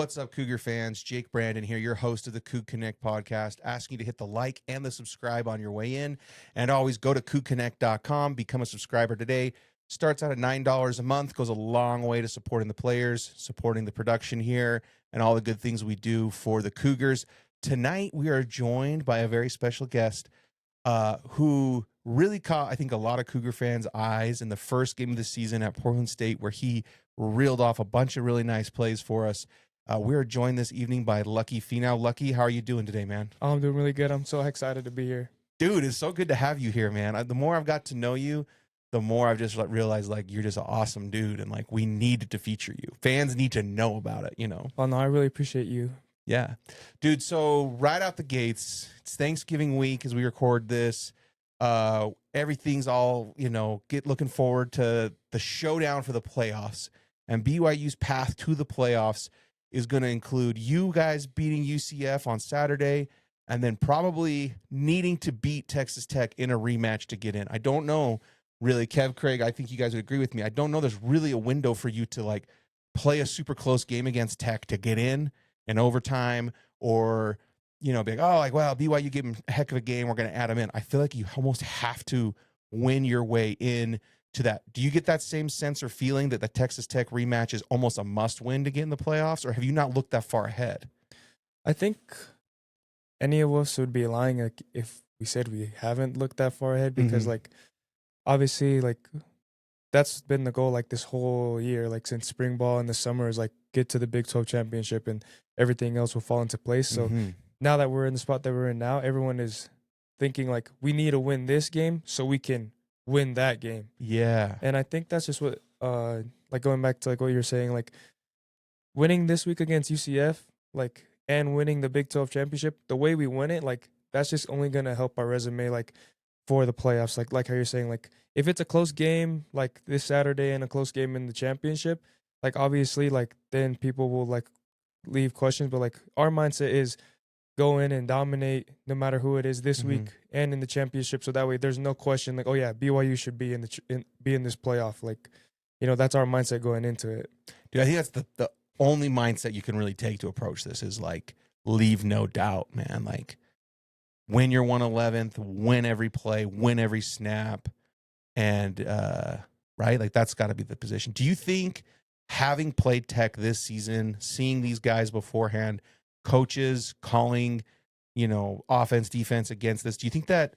What's up, Cougar fans? Jake Brandon here, your host of the CougConnect podcast, asking you to hit the like and the subscribe on your way in. And always go to CougConnect.com, become a subscriber today. Starts out at $9 a month, goes a long way to supporting the players, supporting the production here, and all the good things we do for the Cougars. Tonight, we are joined by a very special guest who really caught, I think, a lot of Cougar fans' eyes in the first game of the season at Portland State, where he reeled off a bunch of really nice plays for us. We are joined this evening by Lucky Finau. Lucky, how are you doing today, man? I'm doing really good. I'm so excited to be here. Dude, it's so good to have you here, man. The more I've got to know you, the more I've just realized, you're just an awesome dude, and, we needed to feature you. Fans need to know about it, Oh, no, I really appreciate you. Yeah. Dude, so right out the gates, it's Thanksgiving week as we record this. Everything's all, looking forward to the showdown for the playoffs. And BYU's path to the playoffs is going to include you guys beating UCF on Saturday and then probably needing to beat Texas Tech in a rematch to get in. I don't know, really, Kev, Craig, I think you guys would agree with me. I don't know there's really a window for you to, play a super close game against Tech to get in overtime, or, be like, well, BYU gave them a heck of a game, we're going to add them in. I feel like you almost have to win your way in to that. Do you get that same sense or feeling that the Texas Tech rematch is almost a must-win to get in the playoffs, or have you not looked that far ahead? I think any of us would be lying if we said we haven't looked that far ahead, because obviously that's been the goal this whole year, since spring ball in the summer is get to the Big 12 championship and everything else will fall into place. So now that we're in the spot that we're in now, everyone is thinking we need to win this game so we can win that game. Yeah. And I think that's just what going back to what you're saying, winning this week against UCF, and winning the Big 12 championship, the way we win it, that's just only gonna help our resume for the playoffs. Like how you're saying, if it's a close game this Saturday and a close game in the championship, obviously then people will leave questions, but our mindset is go in and dominate no matter who it is this week and in the championship, so that way there's no question oh yeah, BYU should be in this playoff. That's our mindset going into it. Dude, I think that's the only mindset you can really take to approach this is leave no doubt, man. Win your 111th, win every play, win every snap, and right, that's got to be the position. Do you think, having played Tech this season, seeing these guys beforehand, coaches calling, offense, defense against this, do you think that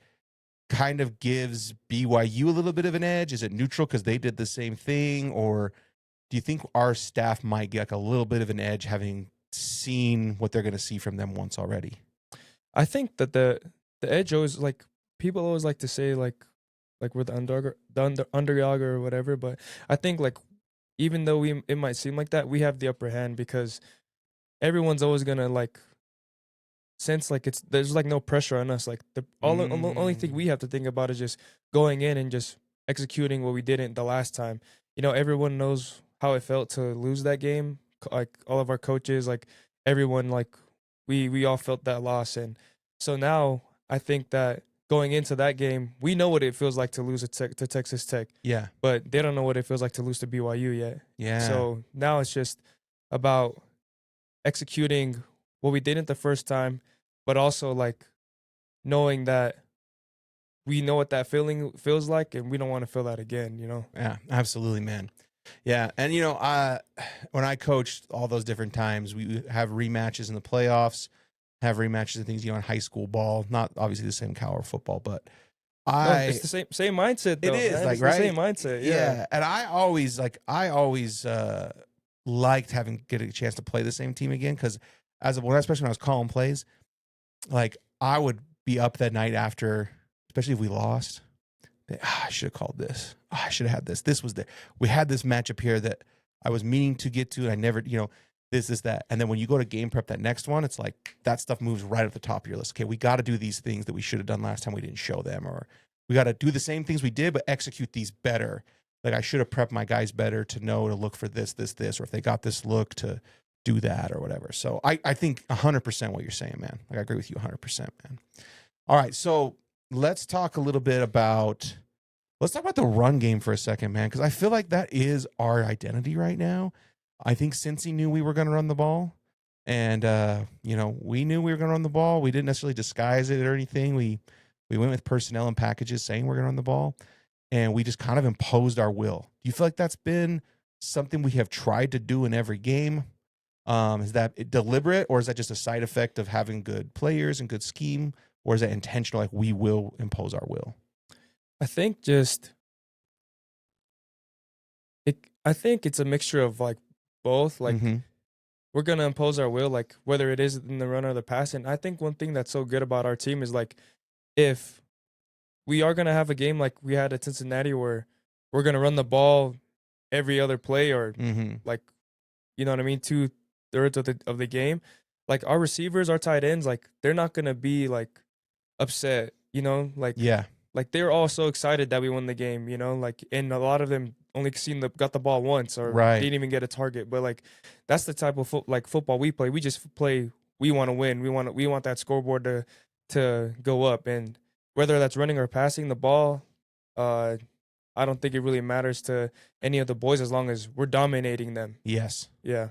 kind of gives BYU a little bit of an edge? Is it neutral because they did the same thing? Or do you think our staff might get a little bit of an edge having seen what they're going to see from them once already? I think that the edge always, people always like to say we're the underdog or whatever, but I think even though it might seem like that, we have the upper hand because everyone's always gonna sense there's no pressure on us. The only thing we have to think about is just going in and just executing what we didn't the last time. Everyone knows how it felt to lose that game. All of our coaches, everyone, we all felt that loss, and so now I think that going into that game, we know what it feels like to lose to Texas Tech. Yeah, but they don't know what it feels like to lose to BYU yet. Yeah. So now it's just about executing what we didn't the first time, but also knowing that we know what that feeling feels like, and we don't want to feel that again. Yeah, absolutely, man. Yeah, and when I coached all those different times, we have rematches in the playoffs, have rematches and things, in high school ball. Not obviously the same caliber of football, but it's the same mindset, though. It is, man. It's right? the same mindset, yeah. And I always liked get a chance to play the same team again, because especially when I was calling plays, I would be up that night after, especially if we lost. I should have called this. I should have had this. This was we had this matchup here that I was meaning to get to, and I never, this is that. And then when you go to game prep that next one, it's that stuff moves right at the top of your list. Okay, we got to do these things that we should have done last time we didn't show them, or we got to do the same things we did but execute these better. I should have prepped my guys better to know to look for this, or if they got this look to do that or whatever. So I think 100% what you're saying, man. I agree with you 100%, man. All right, so let's talk a little bit about the run game for a second, man, because I feel like that is our identity right now. I think Cincy knew we were going to run the ball. And you know, we knew we were going to run the ball. We didn't necessarily disguise it or anything. We went with personnel and packages saying we're going to run the ball, and we just kind of imposed our will. Do you feel like that's been something we have tried to do in every game? Is that deliberate, or is that just a side effect of having good players and good scheme, or is that intentional? Like, we will impose our will. I think I think it's a mixture of like both. Like Mm-hmm. we're gonna impose our will, like whether it is in the run or the pass. And I think one thing that's so good about our team is like if we are gonna have a game like we had at Cincinnati where we're gonna run the ball every other play or Mm-hmm. like you know what I mean, 2/3 of the game. Like our receivers, our tight ends, like they're not gonna be like upset, you know, Yeah. like they're all so excited that we won the game, you know, like and a lot of them only got the ball once or Right. didn't even get a target. But like that's the type of football we play. We just play. We want to win. We want that scoreboard to go up, and whether that's running or passing the ball, uh, I don't think it really matters to any of the boys as long as we're dominating them. Yes. Yeah.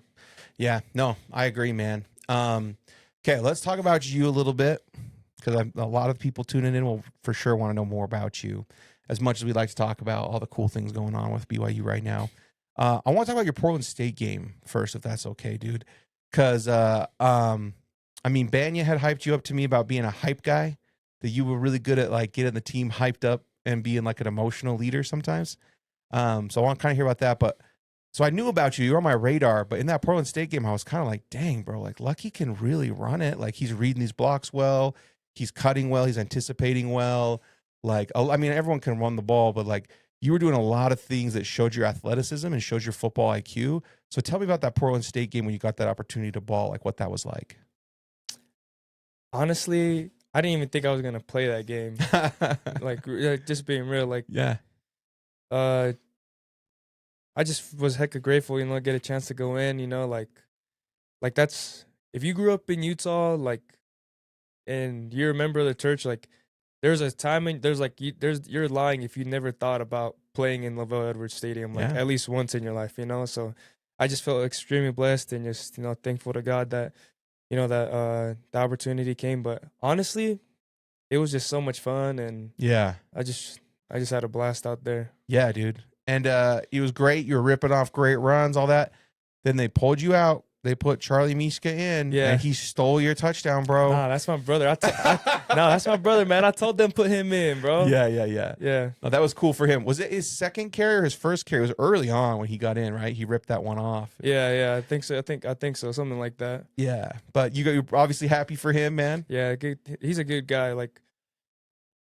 Yeah. No, I agree, man. Okay, let's talk about you a little bit, because a lot of people tuning in will for sure want to know more about you, as much as we'd like to talk about all the cool things going on with BYU right now. I want to talk about your Portland State game first, if that's okay, dude. Because, I mean, Banya had hyped you up to me about being a hype guy, that you were really good at like getting the team hyped up and being like an emotional leader sometimes. So I want to kind of hear about that. But so I knew about you. You were on my radar. But in that Portland State game, I was kind of like, dang, bro, like Lucky can really run it. Like he's reading these blocks well. He's cutting well. He's anticipating well. Like, I mean, everyone can run the ball, but like you were doing a lot of things that showed your athleticism and showed your football IQ. So tell me about that Portland State game when you got that opportunity to ball, like what that was like. Honestly, I didn't even think I was gonna play that game. Like just being real, like Yeah. uh I just was hecka grateful, you know, get a chance to go in, you know, like that's if you grew up in Utah, like and you're a member of the church, like there's a time and there's like you're lying if you never thought about playing in Lavelle Edwards Stadium, like Yeah. at least once in your life, you know. So I just felt extremely blessed and just, you know, thankful to God that, you know, that the opportunity came. But honestly, it was just so much fun and Yeah. I just had a blast out there. Yeah, dude. And it was great. You were ripping off great runs, all that. Then they pulled you out. They put Charlie Miska in, Yeah. and he stole your touchdown, bro. Nah, that's my brother. No, that's my brother, man. I told them put him in, bro. Yeah. Yeah. No, that was cool for him. Was it his second carry or his first carry? It was early on when he got in, right? He ripped that one off. Yeah. I think so. I think so. Something like that. Yeah, but you're obviously happy for him, man. Yeah. Good. He's a good guy. Like,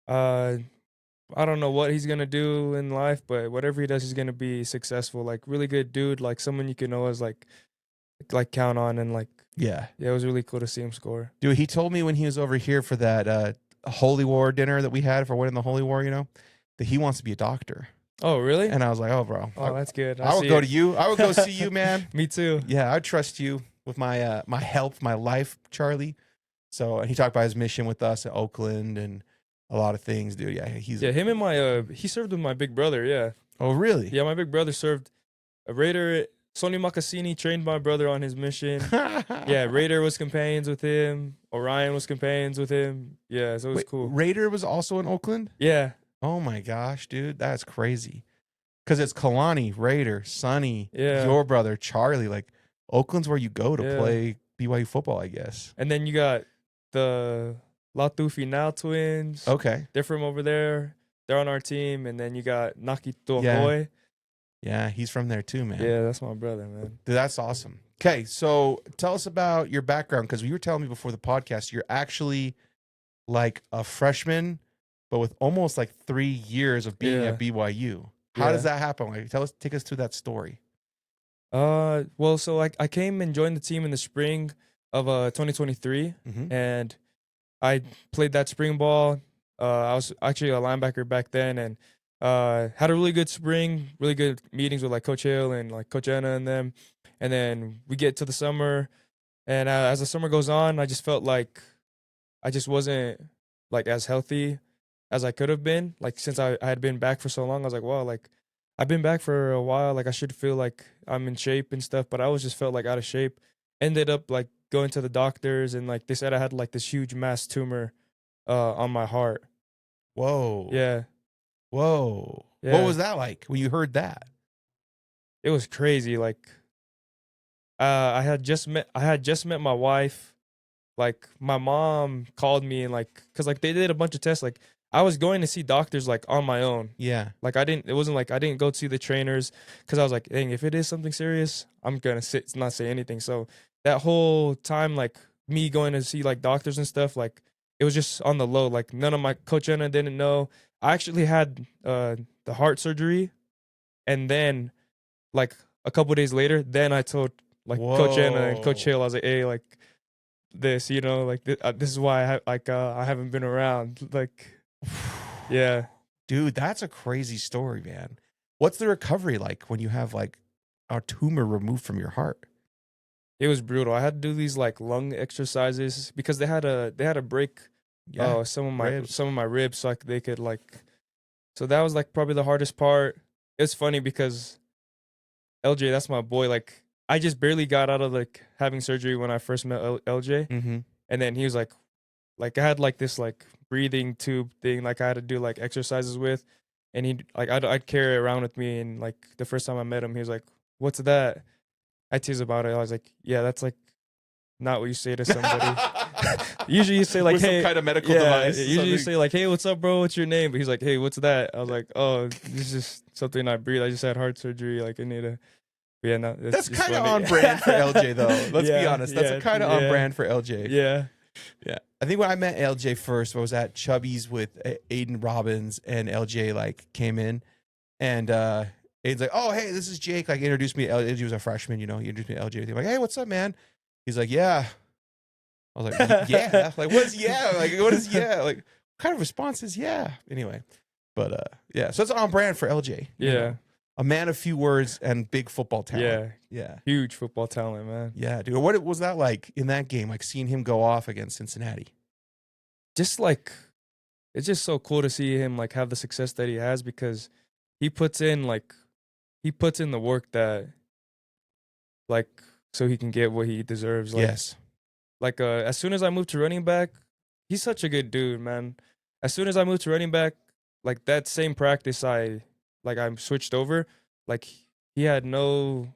I don't know what he's gonna do in life, but whatever he does, he's gonna be successful. Like, really good dude. Like someone you can always like count on and like. Yeah, Yeah, it was really cool to see him score. dude. He told me when he was over here for that Holy War dinner that we had for winning the Holy War, you know, that he wants to be a doctor. Oh, really? And I was like, oh, bro. Oh, that's good. I would go to you. I would go see you, man. Me too. Yeah, I trust you with my my health, my life, Charlie. So, and he talked about his mission with us at Oakland and a lot of things, dude. Yeah, him and my he served with my big brother. Yeah. Oh, really? Yeah, my big brother served a Raider. Sonny Macassini trained my brother on his mission. Yeah, Raider was companions with him. Orion was companions with him. Yeah, so it was Wait, cool. Raider was also in Oakland? Yeah. Oh my gosh, dude, that's crazy. Because it's Kalani, Raider, Sonny, Yeah. your brother, Charlie. Like, Oakland's where you go to Yeah. play BYU football, I guess. And then you got the Lucky Finau twins. Okay. They're from over there. They're on our team. And then you got Naki Yeah. Tohoe. Yeah, he's from there too, man. Yeah, that's my brother, man. Dude, that's awesome. Okay, so tell us about your background, because you were telling me before the podcast you're actually like a freshman, but with almost like 3 years of being Yeah. at BYU. How Yeah. does that happen? Like, take us through that story. Well, so I came and joined the team in the spring of 2023, Mhm. and I played that spring ball. I was actually a linebacker back then, and had a really good spring, really good meetings with like Coach Hill and like Coach Anna and them. And then we get to the summer, and as the summer goes on, I just felt like I just wasn't like as healthy as I could have been. Like since I had been back for so long, I was like, wow, like I've been back for a while. Like I should feel like I'm in shape and stuff, but I always just felt like out of shape. Ended up like going to the doctors, and like they said I had like this huge mass tumor on my heart. Whoa. Yeah. Whoa. Yeah. What was that like when you heard that? It was crazy. Like I had just met my wife. Like my mom called me and like, cause like they did a bunch of tests. Like I was going to see doctors like on my own. Yeah. Like it wasn't like I didn't go to see the trainers, cause I was like, dang, if it is something serious, I'm gonna not say anything. So that whole time, like me going to see like doctors and stuff, like it was just on the low. Like none of my coach Anna didn't know. I actually had the heart surgery, and then like a couple days later, then I told like Coach Anna and Coach Whoa. Hill, I was like, hey, like this, you know, like this is why I haven't been around. Like, yeah, Dude, that's a crazy story, man. What's the recovery like when you have like a tumor removed from your heart? it was brutal. I had to do these like lung exercises because they had to break Yeah. some of Ribs. my ribs so they could like. So that was like probably the hardest part. It's funny because LJ, that's my boy. Like I just barely got out of like having surgery when I first met LJ, Mm-hmm. and then he was like I had like this like breathing tube thing like I had to do like exercises with, and he like I'd carry it around with me, and like the first time I met him he was like, what's that? I tease about it. I was like, yeah, that's like not what you say to somebody. Usually you say like, with hey, some kind of medical yeah, device. usually you something. say like, hey, what's up, bro, what's your name? But he's like, hey, what's that? I was like, oh, this is just something I breathe. I just had heart surgery, like I need to. Yeah, no, That's just kind of funny. on brand for LJ, though. Let's be Yeah, honest. That's yeah, kind of on yeah. brand for LJ. Yeah, Yeah. I think when I met LJ first, I was at Chubby's with Aiden Robbins, and LJ like came in, and Aiden's like, "Oh, hey, this is Jake." Like introduced me. LJ was a freshman, you know. He introduced me to LJ. I'm like, "Hey, what's up, man?" He's like, "Yeah." I was like, "Yeah." Like, what is yeah? Like, what is yeah? Like, what kind of response is yeah? Anyway, but yeah. So it's on brand for LJ. you yeah, know. A man of few words and big football talent. yeah. Yeah. Huge football talent, man. Yeah, dude. What was that like in that game? Like seeing him go off against Cincinnati. Just like it's just so cool to see him like have the success that he has because he puts in the work that like so he can get what he deserves. Like, Yes. Like as soon as I moved to running back, he's such a good dude, man. As soon as I moved to running back, like that same practice I switched over, like he had no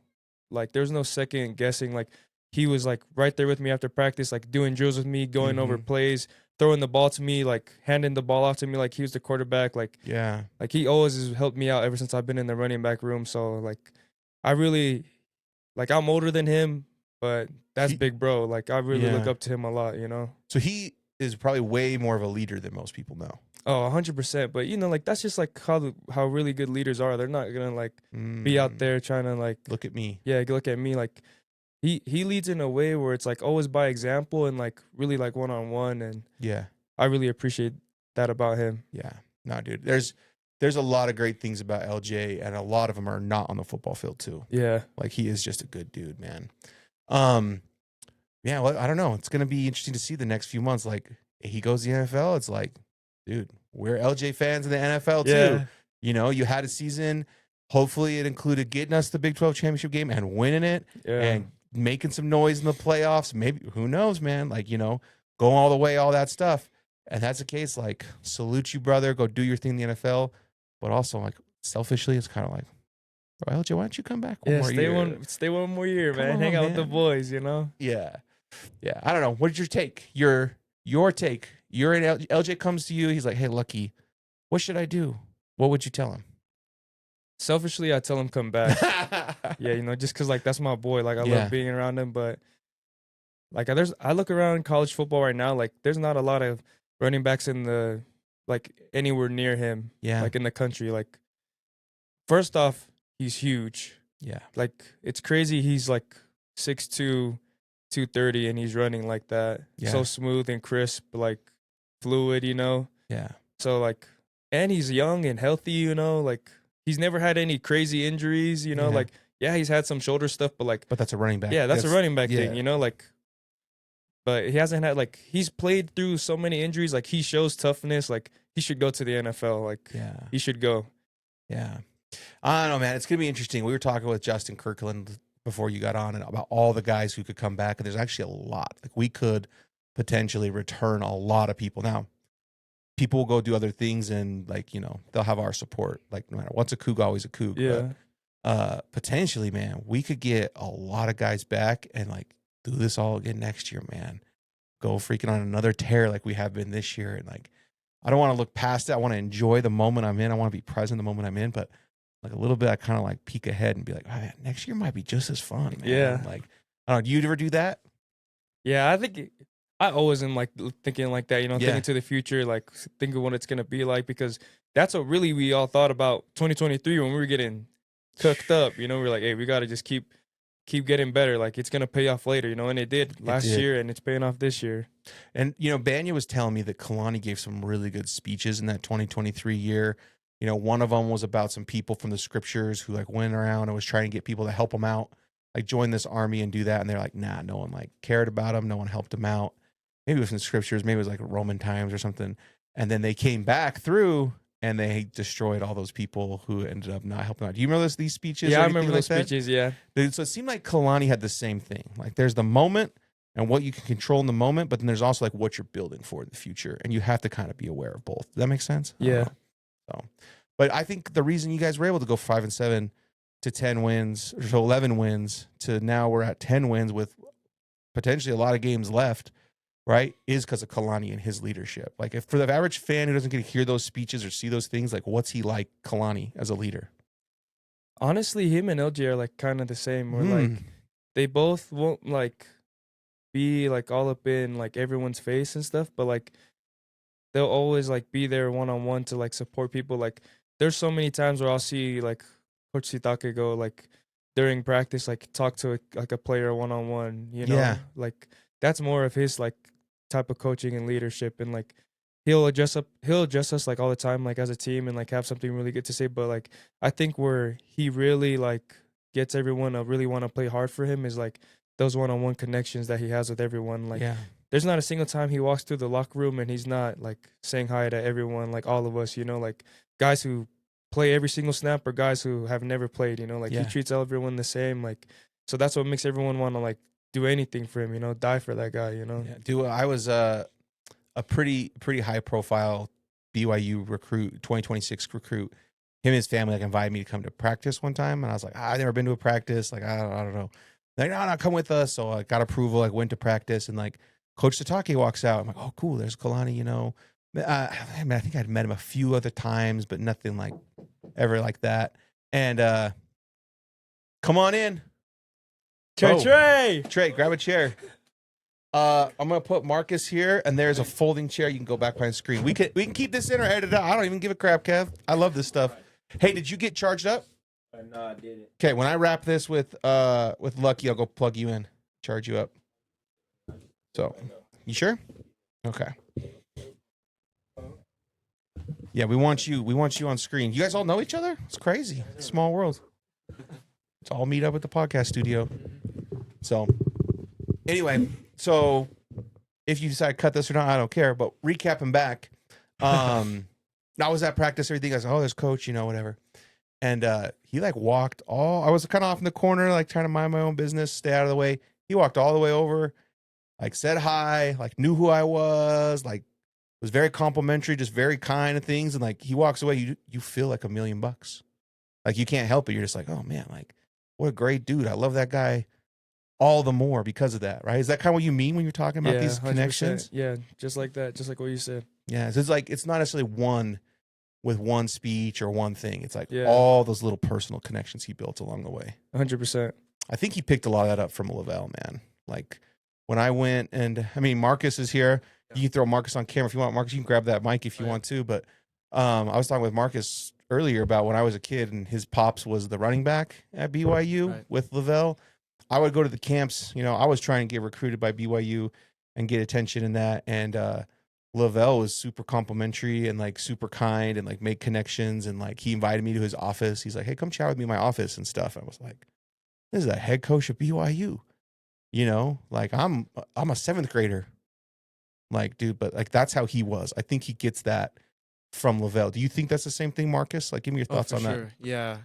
like there was no second guessing. Like he was like right there with me after practice, like doing drills with me, going over Mhm. plays, throwing the ball to me, like handing the ball off to me like he was the quarterback. Yeah. Like he always has helped me out ever since I've been in the running back room. So like I really like I'm older than him, but that's He- big bro. Like I really look Yeah. up to him a lot, you know. So he is probably way more of a leader than most people know. Oh, 100%. But you know, like that's just like how really good leaders are. They're not gonna like be out there trying to like Look at me. yeah, look at me. Like he leads in a way where it's like always by example and like really like one on one, and Yeah. I really appreciate that about him. Yeah. No, dude. There's a lot of great things about LJ, and a lot of them are not on the football field too. Yeah. Like he is just a good dude, man. Yeah, well, I don't know. It's gonna be interesting to see the next few months. Like he goes to the NFL, it's like, dude, we're LJ fans in the NFL too. Yeah. You know, you had a season. Hopefully, it included getting us the Big 12 championship game and winning it, Yeah. and making some noise in the playoffs. Maybe, who knows, man? Like, you know, going all the way, all that stuff. And that's the case. Like, salute you, brother. Go do your thing in the NFL. But also, like, selfishly, it's kind of like, bro, LJ, why don't you come back one Yeah, more year? stay one more year, Come man. Hang on, out with the man. boys, you know? Yeah. Yeah. I don't know. What's your take? Your take. You're in LJ comes to you. He's like, hey, Lucky, what should I do? What would you tell him? Selfishly, I tell him come back. Yeah, you know, just because like that's my boy. Like I Yeah. love being around him, but like I look around college football right now, like there's not a lot of running backs in the like anywhere near him. Yeah. Like in the country. Like first off, he's huge. Yeah. Like it's crazy he's like 6'2", 230 and he's running like that. Yeah. So smooth and crisp, like fluid, you know? Yeah. So like and he's young and healthy, you know, like he's never had any crazy injuries, you know, Yeah. like yeah, he's had some shoulder stuff, but like But that's a running back. yeah, that's a running back thing, yeah. you know, like but he hasn't had like he's played through so many injuries, like he shows toughness, like he should go to the NFL, like Yeah. he should go. Yeah. I don't know, man. It's going to be interesting. We were talking with Justin Kirkland before you got on and about all the guys who could come back. And there's actually a lot. Like we could potentially return a lot of people. Now, people will go do other things and like, you know, they'll have our support. Like no matter what's a Coug, always a Coug. Yeah. But potentially, man, we could get a lot of guys back and like do this all again next year, man. Go freaking on another tear like we have been this year. And like, I don't want to look past it. I want to enjoy the moment I'm in. I want to be present the moment I'm in, but like a little bit, I kind of like peek ahead and be like, oh, man, next year might be just as fun, man. Yeah. Like, I don't know, do you ever do that? Yeah, I think I always am like thinking like that, you know, Yeah. thinking to the future, like thinking what it's gonna be like, because that's what really we all thought about 2023 when we were getting cooked up. You know, we are like, hey, we gotta just keep getting better. Like it's gonna pay off later, you know, and it did last year, and it's paying off this year. And you know, Banya was telling me that Kalani gave some really good speeches in that 2023 year. You know, one of them was about some people from the scriptures who like went around and was trying to get people to help them out, like join this army and do that. And they're like, nah, no one like cared about them. No one helped them out. Maybe it was in scriptures. Maybe it was like Roman times or something. And then they came back through and they destroyed all those people who ended up not helping out. Do you remember these speeches? Yeah, or I anything remember like those that? speeches. Yeah. Dude, so it seemed like Kalani had the same thing. Like there's the moment and what you can control in the moment, but then there's also like what you're building for in the future. And you have to kind of be aware of both. Does that make sense? Yeah. So, but I think the reason you guys were able to go 5-7 to 10 wins or to 11 wins to now we're at 10 wins with potentially a lot of games left, right, is because of Kalani and his leadership. Like if for the average fan who doesn't get to hear those speeches or see those things, like what's he like, Kalani, as a leader? Honestly, him and LJ are like kind of the same. Or like they both won't like be like all up in like everyone's face and stuff, but like they'll always like be there one-on-one to like support people. Like there's so many times where I'll see like Coach Sitake go like during practice, like talk to like a player one-on-one, you know. Yeah. Like that's more of his like type of coaching and leadership, and like he'll adjust us like all the time, like as a team, and like have something really good to say. But like I think where he really like gets everyone to really want to play hard for him is like those one-on-one connections that he has with everyone. Like there's not a single time he walks through the locker room and he's not like saying hi to everyone, like all of us, you know, like guys who play every single snap or guys who have never played, you know, like he treats everyone the same. Like, so that's what makes everyone want to like do anything for him, you know, die for that guy, you know. Yeah, dude, I was a pretty high profile BYU recruit, 2026 recruit. Him and his family like invited me to come to practice one time, and I was like, I've never been to a practice. Like I don't know. Like no, come with us. So I got approval. Like went to practice, and like Coach Sitake walks out. I'm like, oh cool, there's Kalani. You know, I think I'd met him a few other times, but nothing like ever like that. And come on in, Trey, grab a chair. I'm gonna put Marcus here, and there's a folding chair. You can go back behind the screen. We can keep this in or edit it out. I don't even give a crap, Kev. I love this stuff. Hey, did you get charged up? No, I didn't. Okay, when I wrap this with Lucky, I'll go plug you in, charge you up. So, you sure? Okay. Yeah, we want you on screen. You guys all know each other? It's crazy. Small world. Let's all meet up at the podcast studio. So, anyway, so if you decide to cut this or not, I don't care. But recapping back, I was at practice, everything. I was like, oh, there's coach, you know, whatever. And he like walked I was kind of off in the corner, like trying to mind my own business, stay out of the way. He walked all the way over, like said hi, like knew who I was, like was very complimentary, just very kind of things. And like he walks away, you feel like $1 million. Like you can't help it. You're just like, oh man, like what a great dude. I love that guy all the more because of that, right? Is that kind of what you mean when you're talking about these 100%. Connections? Yeah, just like that, just like what you said. Yeah, so it's like it's not necessarily one with one speech or one thing. It's like all those little personal connections he built along the way. 100%. I think he picked a lot of that up from Lavelle, man. Like when I went, and I mean, Marcus is here. You can throw Marcus on camera if you want. Marcus, you can grab that mic if you want to. But I was talking with Marcus earlier about when I was a kid and his pops was the running back at BYU with Lavelle. I would go to the camps. You know, I was trying to get recruited by BYU and get attention in that. And Lavelle was super complimentary and like super kind and like made connections. And like he invited me to his office. He's like, hey, come chat with me in my office and stuff. I was like, this is a head coach at BYU. You know, like I'm a 7th grader. Like, dude, but like that's how he was. I think he gets that from Lavelle. Do you think that's the same thing, Marcus? Like, give me your thoughts on that. Yeah.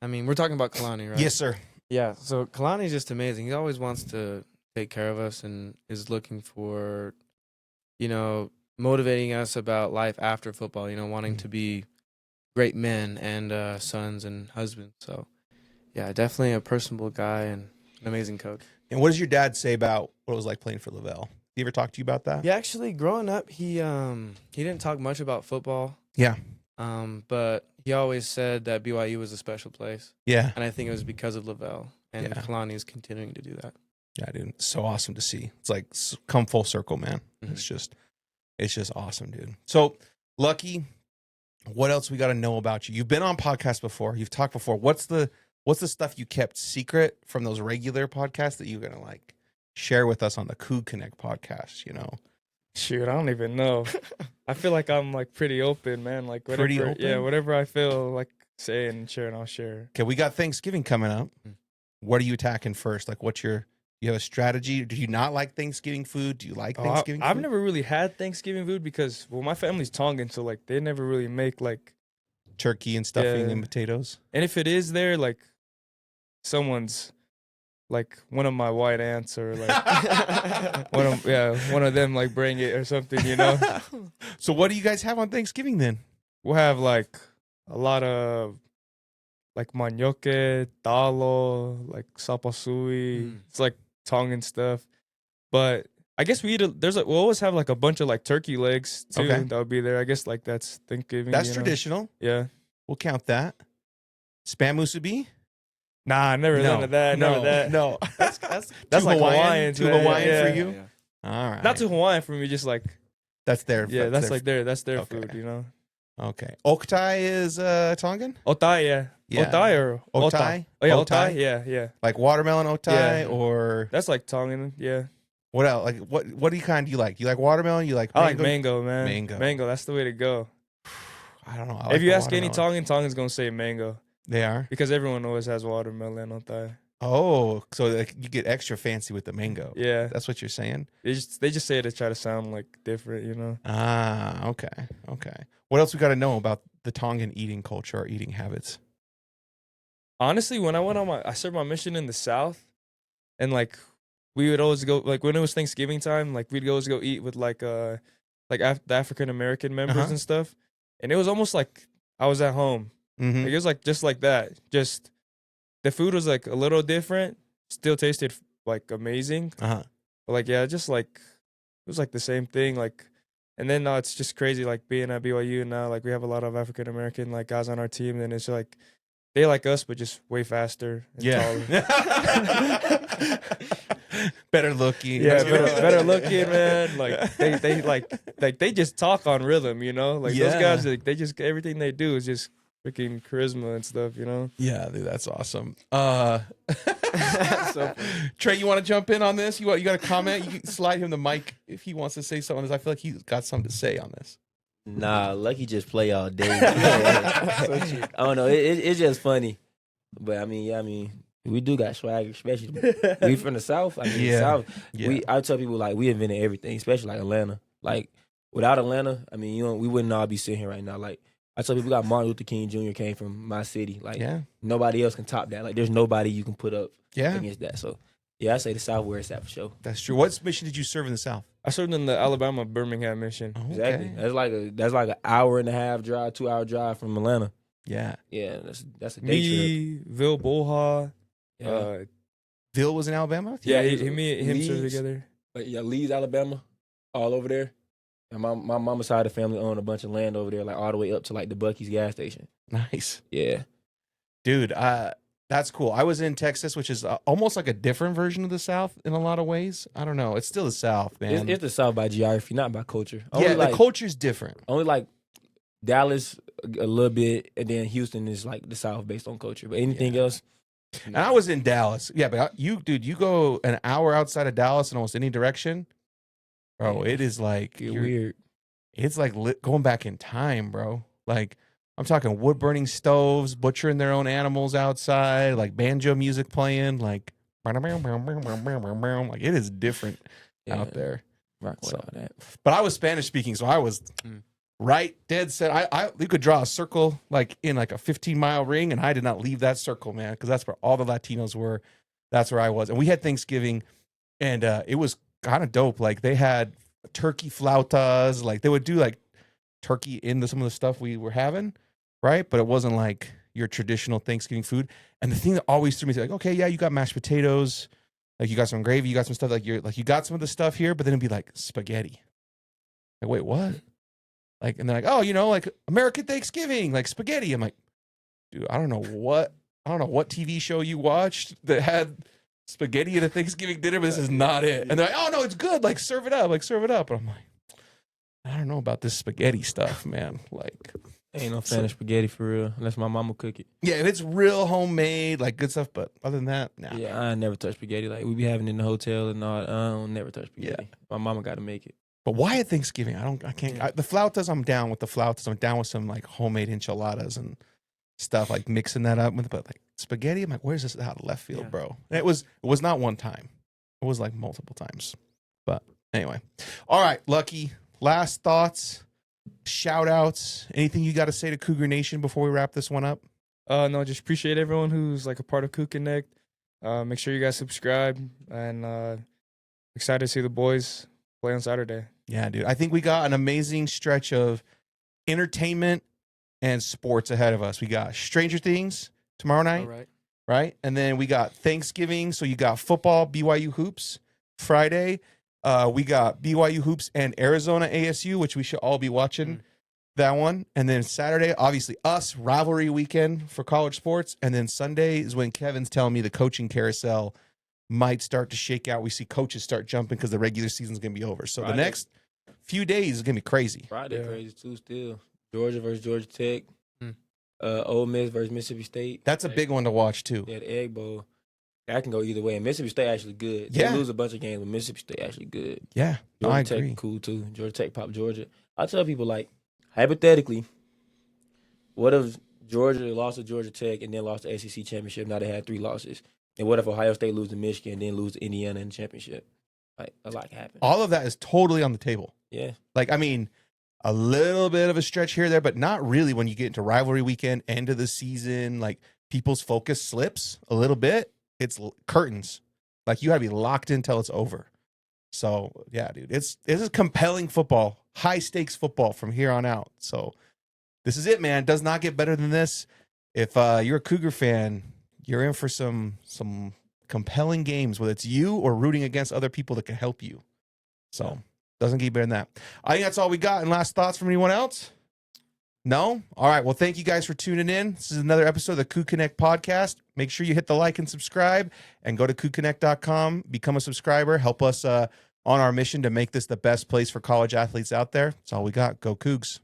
I mean, we're talking about Kalani, right? Yes, sir. Yeah, so Kalani's just amazing. He always wants to take care of us and is looking for, motivating us about life after football, wanting to be great men and sons and husbands. So, yeah, definitely a personable guy and an amazing coach. And what does your dad say about what it was like playing for Lavelle? He ever talk to you about that? Yeah, actually, growing up, he didn't talk much about football. Yeah. But he always said that BYU was a special place. Yeah. And I think it was because of Lavelle. And Yeah. Kalani is continuing to do that. Yeah, dude. It's so awesome to see. It's like come full circle, man. Mhm. It's just awesome, dude. So, Lucky, what else we got to know about you? You've been on podcasts before. You've talked before. What's the stuff you kept secret from those regular podcasts that you're going to like share with us on the CougConnect podcast, Shoot, I don't even know. I feel like I'm like pretty open, man. Like whatever, Pretty open? yeah, whatever I feel like saying and sharing, I'll share. Okay, we got Thanksgiving coming up. Mm. What are you attacking first? Like you have a strategy? Do you not like Thanksgiving food? Do you like Thanksgiving I've food? never really had Thanksgiving food because, well, my family's Tongan, so like they never really make like, Turkey and stuffing Yeah. and potatoes? and if it is there, like someone's like one of my white aunts or like one of them like bring it or something, So what do you guys have on Thanksgiving then? We'll have like a lot of like manioke, talo, like sapasui. Mm. It's like Tongan stuff. But I guess we'll always have like a bunch of like turkey legs too. Okay. That would be there. I guess like that's Thanksgiving. That's traditional. Yeah. We'll count that. Spam musubi? Nah, never none of that. None of that. No. That's That's like Hawaiian, Too man. Hawaiian Yeah. for you? Yeah. All right. Not too Hawaiian for me, just like That's their that's their- their okay. food, Okay. Oktai is Tongan? Otai, yeah. Yeah. Otai or Otai? Oh yeah, Otai? otai. Yeah. Like watermelon otai Yeah. or That's like Tongan, yeah. what else? Like what do you kind you like? You like watermelon? You like I like mango, man. Mango. Mango, that's the way to go. I don't know. I If like you the ask any watermelon. Tongan's gonna say mango They are? because everyone always has watermelon on thigh. Oh, so like you get extra fancy with the mango. Yeah, That's what you're saying? they just say it to try to sound like different. Ah, okay. What else we got to know about the Tongan eating culture or eating habits? Honestly, when I served my mission in the South, and like we would always go like when it was Thanksgiving time, like we'd always go eat with the African American members Uh-huh. and stuff, and it was almost like I was at home. Mm-hmm. Like it was like just like that. Just the food was like a little different, still tasted like amazing. Uh-huh. But like yeah, just like it was like the same thing. Like and then now it's just crazy like being at BYU now, like we have a lot of African American like guys on our team, and it's like they like us but just way faster and taller. Better looking. Yeah, better looking, man. Like they just talk on rhythm, Like Yeah. those guys, like, they just everything they do is just freaking charisma and stuff, Yeah, dude, that's awesome. So Trey, you want to jump in on this? You got a comment? You can slide him the mic if he wants to say something. I feel like he's got something to say on this. Nah, Lucky just play all day. I don't know. It's just funny. But I mean, we do got swagger, especially we from the South. I mean, Yeah. South. Yeah. I tell people like we invented everything, especially like Atlanta. Like without Atlanta, I mean, we wouldn't all be sitting here right now. Like I tell people, we got Martin Luther King Jr. came from my city. Like Yeah. nobody else can top that. Like there's nobody you can put up Yeah, against that. So yeah, I say the South where it's at for sure. that's true. What mission did you serve in the South? I served in the Alabama Birmingham mission. Oh, Exactly. okay. That's like an hour and a half drive, 2 hour drive from Atlanta. Yeah. Yeah, that's a day trip. Me, Vil Boha, Yeah. Bill was in Alabama? yeah, Leeds- me and him served Leeds. together. Like, yeah, Leeds, Alabama, all over there. And my mama's side of the family owned a bunch of land over there, like all the way up to like the Buc-ee's gas station. Nice. Yeah. Dude, that's cool. I was in Texas, which is almost like a different version of the South in a lot of ways. I don't know. It's still the South, man. It's the South by geography, not by culture. Yeah, like, the culture's different. only like Dallas a little bit, and then Houston is like the South based on culture. But anything else, And I was in Dallas. Yeah, but you go an hour outside of Dallas in almost any direction, bro. Yeah. It is like get you're- weird. It's like going back in time, bro. Like I'm talking wood burning stoves, butchering their own animals outside, like banjo music playing, like it is different Yeah. out there. Rock with So- all that. But I was Spanish speaking, so I was right dead set. You could draw a circle like in like a 15-mile ring, and I did not leave that circle, man, because that's where all the Latinos were. That's where I was. And we had Thanksgiving, and it was kind of dope. Like they had turkey flautas, like they would do like turkey into some of the stuff we were having, right? But it wasn't like your traditional Thanksgiving food. And the thing that always threw me, like, okay, yeah, you got mashed potatoes, like you got some gravy, you got some stuff, like you got some of the stuff here, but then it'd be like spaghetti. Like, wait, what? Like, and they're like, oh, like American Thanksgiving, like spaghetti. I'm like, dude, I don't know what TV show you watched that had spaghetti at a Thanksgiving dinner, but this is not it. And they're like, oh no, it's good. Like serve it up. And I'm like, I don't know about this spaghetti stuff, man. Like, ain't no fan of spaghetti for real, unless my mama cook it. Yeah, if it's real homemade, like good stuff. But other than that, nah. Yeah, I never touch spaghetti. Like we be having it in the hotel and all. I don't never touch spaghetti. Yeah. My mama got to make it. But why at Thanksgiving? I can't. The flautas, I'm down with the flautas. I'm down with some like homemade enchiladas and stuff, like mixing that up with. But like spaghetti, I'm like, where's this out of left field, bro? And it was not one time. It was like multiple times. But anyway, all right, Lucky. Last thoughts, shout outs, anything you got to say to Cougar Nation before we wrap this one up? No, just appreciate everyone who's like a part of CougConnect. Make sure you guys subscribe, and excited to see the boys play on Saturday. Yeah, dude. I think we got an amazing stretch of entertainment and sports ahead of us. We got Stranger Things tomorrow night, right? And then we got Thanksgiving. So you got football, BYU hoops Friday. We got BYU hoops and Arizona ASU, which we should all be watching that one. And then Saturday, obviously us, rivalry weekend for college sports. And then Sunday is when Kevin's telling me the coaching carousel might start to shake out. We see coaches start jumping because the regular season's going to be over. So the next few days is going to be crazy. Friday crazy too still. Georgia versus Georgia Tech. Ole Miss versus Mississippi State. That's a big one to watch too. Yeah, the Egg Bowl. That can go either way. And Mississippi State actually good. Yeah. They lose a bunch of games, but Mississippi State actually good. Yeah, Georgia I Tech agree. cool too. Georgia Tech pop Georgia. I tell people, like, hypothetically, what if Georgia lost to Georgia Tech and then lost the SEC championship? Now they had 3 losses. And what if Ohio State lose to Michigan and then lose to Indiana in the championship? Like, a lot can happen. All of that is totally on the table. Yeah. Like, I mean, a little bit of a stretch here or there, but not really when you get into rivalry weekend, end of the season. Like, people's focus slips a little bit. It's curtains. Like, you got to be locked in till it's over. So, yeah, dude, this is compelling football, high stakes football from here on out. So, this is it, man. It does not get better than this. If you're a Cougar fan, you're in for some compelling games, whether it's you or rooting against other people that can help you. So, doesn't get better than that. I think that's all we got. And last thoughts from anyone else? No? All right. Well, thank you guys for tuning in. This is another episode of the CougConnect podcast. Make sure you hit the like and subscribe and go to CougConnect.com. Become a subscriber. Help us on our mission to make this the best place for college athletes out there. That's all we got. Go Cougs.